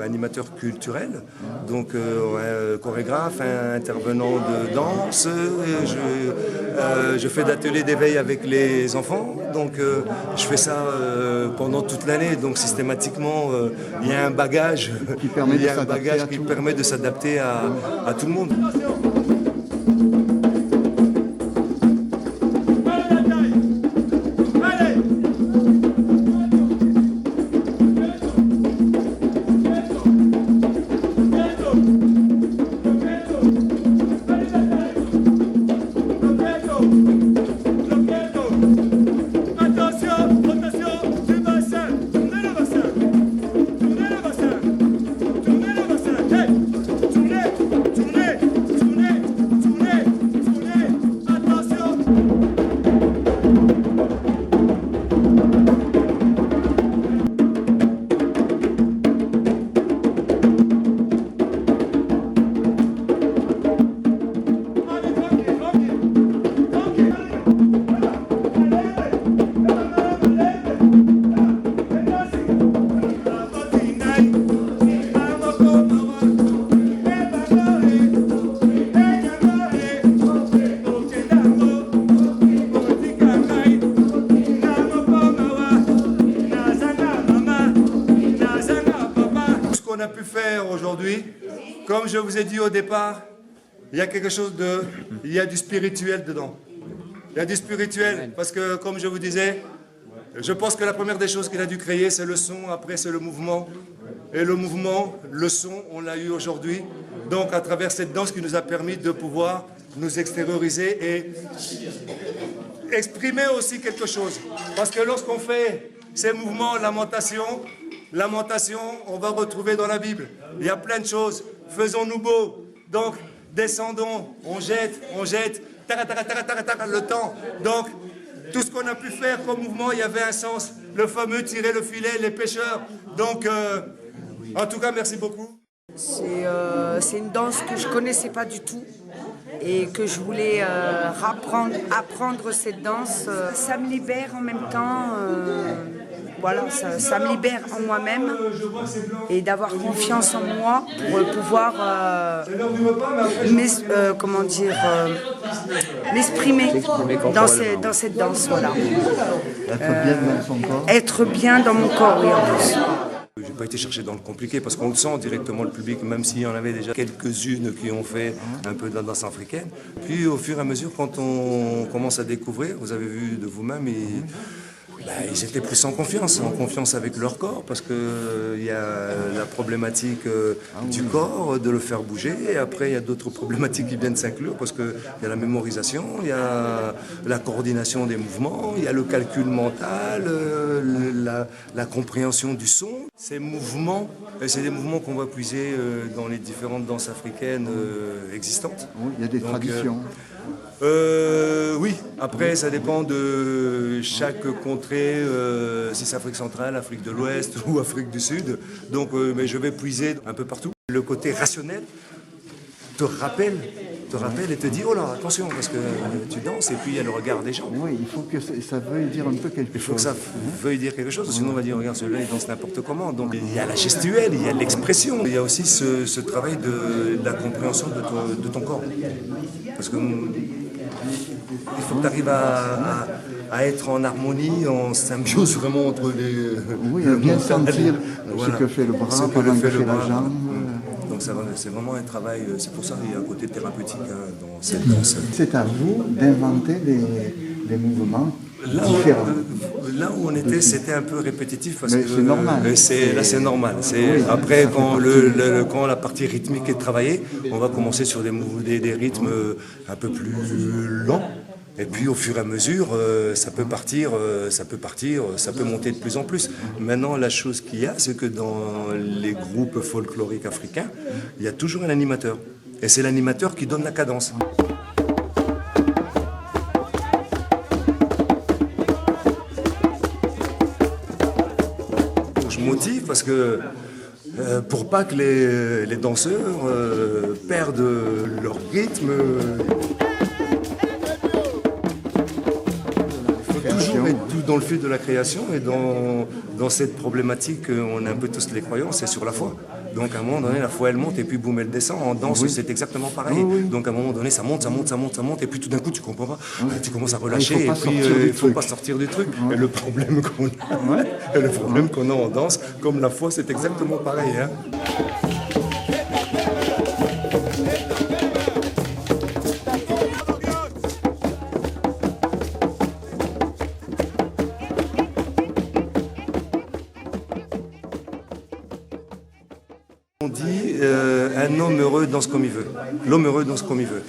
Animateur culturel, donc chorégraphe, intervenant de danse, je fais d'ateliers d'éveil avec les enfants, donc je fais ça pendant toute l'année, donc systématiquement il y a un bagage qui permet de s'adapter à tout le monde. On a pu faire aujourd'hui, comme je vous ai dit au départ, il y a quelque chose il y a du spirituel dedans. Il y a du spirituel parce que, comme je vous disais, je pense que la première des choses qu'il a dû créer, c'est le son, après c'est le mouvement. Et le mouvement, le son, on l'a eu aujourd'hui. Donc à travers cette danse qui nous a permis de pouvoir nous extérioriser et exprimer aussi quelque chose. Parce que lorsqu'on fait ces mouvements, lamentation, on va retrouver dans la Bible. Il y a plein de choses. Faisons-nous beaux. Donc, descendons, on jette, le temps. Donc, tout ce qu'on a pu faire comme mouvement, il y avait un sens. Le fameux tirer le filet, les pêcheurs. Donc, en tout cas, merci beaucoup. C'est une danse que je ne connaissais pas du tout et que je voulais apprendre cette danse. Ça me libère en même temps. Voilà, ça me libère en moi-même et d'avoir confiance en moi pour pouvoir m'exprimer dans cette danse. Voilà. Être bien dans mon corps, oui, en plus. Je n'ai pas été chercher dans le compliqué parce qu'on le sent directement le public, même s'il y en avait déjà quelques-unes qui ont fait un peu de la danse africaine. Puis au fur et à mesure, quand on commence à découvrir, vous avez vu de vous-même, ils étaient plus en confiance avec leur corps, parce qu'il y a la problématique du corps, de le faire bouger, et après il y a d'autres problématiques qui viennent s'inclure, parce qu'il y a la mémorisation, il y a la coordination des mouvements, il y a le calcul mental, la compréhension du son. Ces mouvements, c'est des mouvements qu'on va puiser dans les différentes danses africaines existantes. Oui, il y a des traditions. Oui, après ça dépend de chaque contrée, si c'est Afrique centrale, Afrique de l'Ouest ou Afrique du Sud. Donc, mais je vais puiser un peu partout. Le côté rationnel te rappelle et te dit, oh là, attention, parce que tu danses et puis il y a le regard des gens. Oui, il faut que ça veuille dire un peu quelque chose. Il faut que ça veuille dire quelque chose, sinon on va dire, regarde, celui-là il danse n'importe comment. Donc il y a la gestuelle, il y a l'expression, il y a aussi ce travail de la compréhension de ton corps. Parce que il faut que tu arrives à être en harmonie, en symbiose vraiment entre les... Oui, à bien sentir ce que fait le bras, pendant que fait la jambe. Donc c'est vraiment un travail, c'est pour ça qu'il y a un côté thérapeutique dans cette danse. C'est à vous d'inventer des mouvements différents. Là où on était, c'était un peu répétitif parce que c'est normal. Là c'est normal. Oui, après quand la partie rythmique est travaillée, on va commencer sur des rythmes un peu plus lents. Et puis au fur et à mesure, ça peut partir, ça peut monter de plus en plus. Maintenant, la chose qu'il y a, c'est que dans les groupes folkloriques africains, il y a toujours un animateur. Et c'est l'animateur qui donne la cadence. Je motive parce que pour pas que les danseurs perdent leur rythme. Toujours être tout dans le fil de la création et dans cette problématique, on a un peu tous les croyances, c'est sur la foi. Donc à un moment donné, la foi elle monte et puis boum, elle descend. En danse, c'est exactement pareil. Donc à un moment donné, ça monte et puis tout d'un coup, tu comprends pas. Tu commences à relâcher et puis il faut pas sortir du truc. Et le problème qu'on a en danse, comme la foi, c'est exactement pareil. Hein. On dit un homme heureux danse comme il veut. L'homme heureux danse comme il veut.